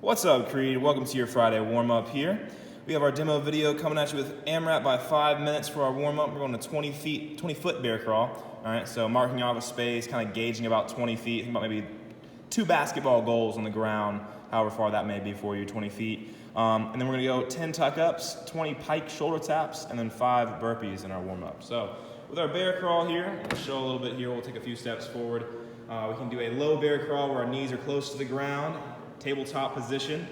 What's up, Creed? Welcome to your Friday warm-up here. We have our demo video coming at you with AMRAP by 5 minutes for our warm-up. We're going to 20-foot bear crawl. All right, so marking off a space, kind of gauging about 20 feet, think about maybe 2 basketball goals on the ground, however far that may be for you, 20 feet. And then we're gonna go 10 tuck-ups, 20 pike shoulder taps, and then 5 burpees in our warm-up. So with our bear crawl here, we'll show a little bit here. We'll take a few steps forward. We can do a low bear crawl where our knees are close to the ground, tabletop position.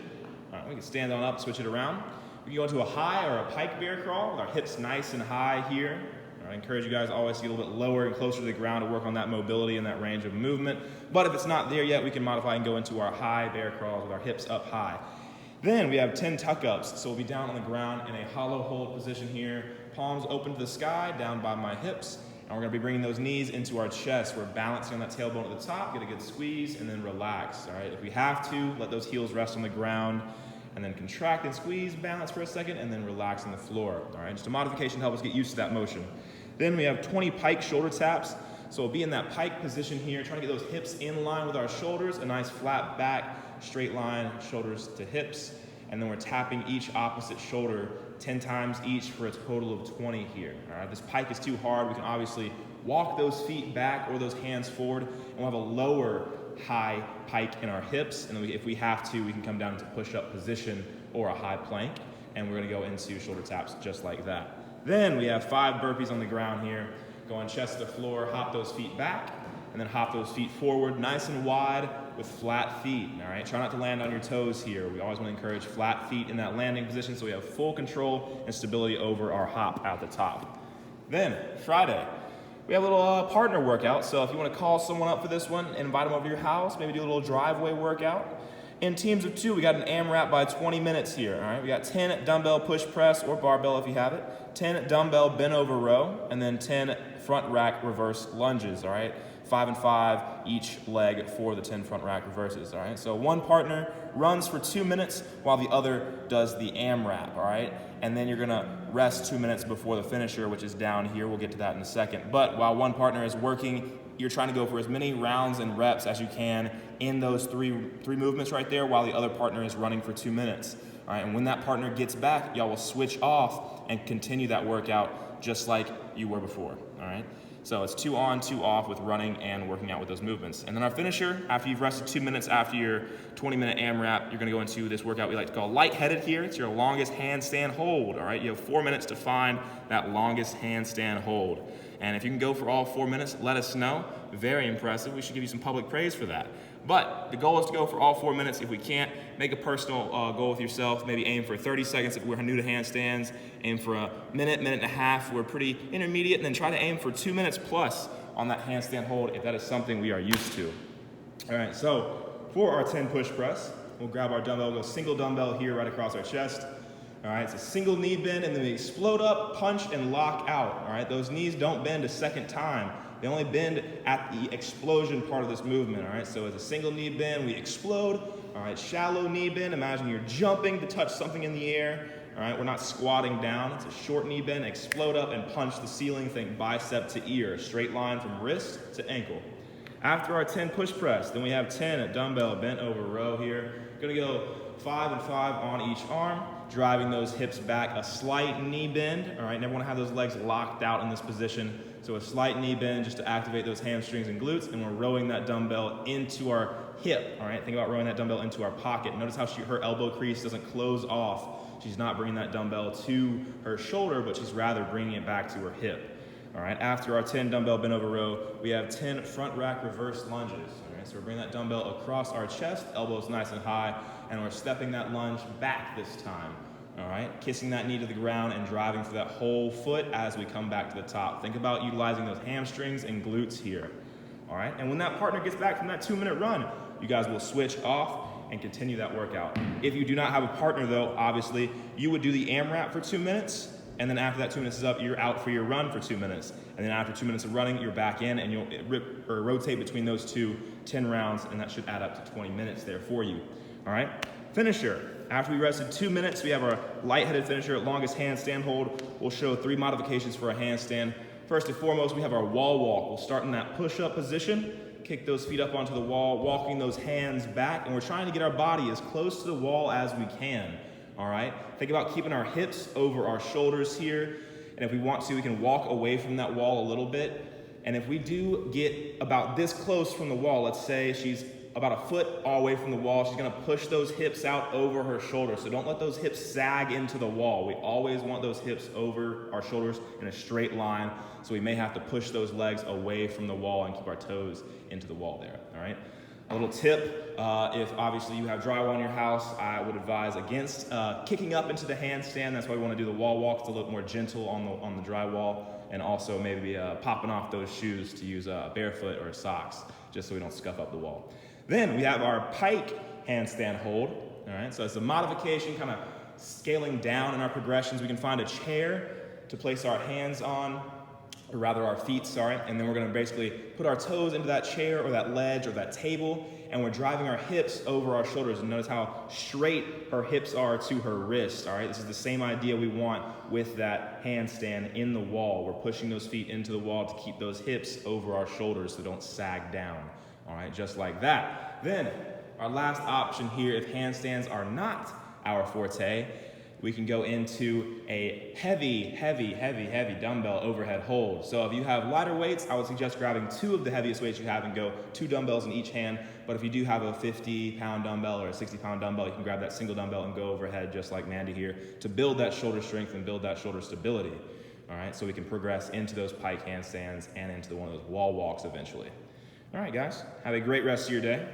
All right, we can stand on up, switch it around. We can go into a high or a pike bear crawl with our hips nice and high here. I encourage you guys always to get a little bit lower and closer to the ground to work on that mobility and that range of movement. But if it's not there yet, we can modify and go into our high bear crawls with our hips up high. Then we have 10 tuck-ups. So we'll be down on the ground in a hollow hold position here, palms open to the sky, down by my hips. And we're gonna be bringing those knees into our chest. We're balancing on that tailbone at the top, get a good squeeze, and then relax, all right? If we have to, let those heels rest on the ground, and then contract and squeeze, balance for a second, and then relax on the floor, all right? Just a modification to help us get used to that motion. Then we have 20 pike shoulder taps. So we'll be in that pike position here, trying to get those hips in line with our shoulders, a nice flat back, straight line, shoulders to hips. And then we're tapping each opposite shoulder 10 times each for a total of 20 here. All right, this pike is too hard. We can obviously walk those feet back or those hands forward, and we'll have a lower high pike in our hips. And then if we have to, we can come down into push-up position or a high plank. And we're gonna go into shoulder taps just like that. Then we have 5 burpees on the ground here. Going chest to floor, hop those feet back, and then hop those feet forward, nice and wide with flat feet, all right? Try not to land on your toes here. We always want to encourage flat feet in that landing position so we have full control and stability over our hop at the top. Then, Friday, we have a little partner workout. So if you want to call someone up for this one and invite them over to your house, maybe do a little driveway workout. In teams of 2, we got an AMRAP by 20 minutes here, all right? We got 10 dumbbell push press or barbell if you have it, 10 dumbbell bent over row, and then 10 front rack reverse lunges, all right? 5 and 5 each leg for the 10 front rack reverses, all right? So one partner runs for 2 minutes while the other does the AMRAP, all right? And then you're gonna rest 2 minutes before the finisher, which is down here. We'll get to that in a second. But while one partner is working, you're trying to go for as many rounds and reps as you can in those three movements right there while the other partner is running for 2 minutes. All right, and when that partner gets back, y'all will switch off and continue that workout just like you were before, all right? So it's 2 on, 2 off with running and working out with those movements. And then our finisher, after you've rested 2 minutes after your 20-minute AMRAP, you're gonna go into this workout we like to call lightheaded here. It's your longest handstand hold, all right? You have 4 minutes to find that longest handstand hold. And if you can go for all 4 minutes, let us know. Very impressive. We should give you some public praise for that. But the goal is to go for all 4 minutes. If we can't, make a personal goal with yourself. Maybe aim for 30 seconds if we're new to handstands. Aim for a minute, minute and a half. We're pretty intermediate. And then try to aim for 2 minutes plus on that handstand hold if that is something we are used to. All right, so for our 10 push press, we'll grab our dumbbell, go single dumbbell here right across our chest. All right, it's a single knee bend, and then we explode up, punch, and lock out. All right, those knees don't bend a second time. They only bend at the explosion part of this movement, all right? So it's a single knee bend, we explode. All right, shallow knee bend, imagine you're jumping to touch something in the air. All right, we're not squatting down. It's a short knee bend, explode up and punch the ceiling, think bicep to ear, straight line from wrist to ankle. After our 10 push press, then we have 10 at dumbbell bent over row here. Gonna go 5 and 5 on each arm, driving those hips back, a slight knee bend. All right, never wanna have those legs locked out in this position. So a slight knee bend just to activate those hamstrings and glutes, and we're rowing that dumbbell into our hip, all right? Think about rowing that dumbbell into our pocket. Notice how her elbow crease doesn't close off. She's not bringing that dumbbell to her shoulder, but she's rather bringing it back to her hip. All right, after our 10 dumbbell bent over row, we have 10 front rack reverse lunges. All right, so we're bringing that dumbbell across our chest, elbows nice and high, and we're stepping that lunge back this time. All right, kissing that knee to the ground and driving through that whole foot as we come back to the top. Think about utilizing those hamstrings and glutes here. All right, and when that partner gets back from that 2-minute run, you guys will switch off and continue that workout. If you do not have a partner though, obviously, you would do the AMRAP for 2 minutes, and then after that 2 minutes is up, you're out for your run for 2 minutes. And then after 2 minutes of running, you're back in, and you'll rotate between those 10 rounds, and that should add up to 20 minutes there for you. All right, finisher. After we rested 2 minutes, we have our lightheaded finisher, longest handstand hold. We'll show 3 modifications for a handstand. First and foremost, we have our wall walk. We'll start in that push-up position, kick those feet up onto the wall, walking those hands back, and we're trying to get our body as close to the wall as we can, all right? Think about keeping our hips over our shoulders here, and if we want to, we can walk away from that wall a little bit, and if we do get about this close from the wall, let's say she's about a foot all the way from the wall, she's gonna push those hips out over her shoulders. So don't let those hips sag into the wall. We always want those hips over our shoulders in a straight line. So we may have to push those legs away from the wall and keep our toes into the wall there, all right? A little tip, if obviously you have drywall in your house, I would advise against kicking up into the handstand. That's why we wanna do the wall walk. It's a little more gentle on the drywall, and also maybe popping off those shoes to use barefoot or socks, just so we don't scuff up the wall. Then we have our pike handstand hold, all right? So it's a modification, kind of scaling down in our progressions. We can find a chair to place our hands on, or rather our feet, sorry, and then we're gonna basically put our toes into that chair or that ledge or that table, and we're driving our hips over our shoulders. And notice how straight her hips are to her wrist, all right? This is the same idea we want with that handstand in the wall. We're pushing those feet into the wall to keep those hips over our shoulders so they don't sag down. All right, just like that. Then, our last option here, if handstands are not our forte, we can go into a heavy dumbbell overhead hold. So if you have lighter weights, I would suggest grabbing 2 of the heaviest weights you have and go 2 dumbbells in each hand. But if you do have a 50-pound dumbbell or a 60-pound dumbbell, you can grab that single dumbbell and go overhead just like Mandy here to build that shoulder strength and build that shoulder stability. All right, so we can progress into those pike handstands and into one of those wall walks eventually. All right, guys, have a great rest of your day.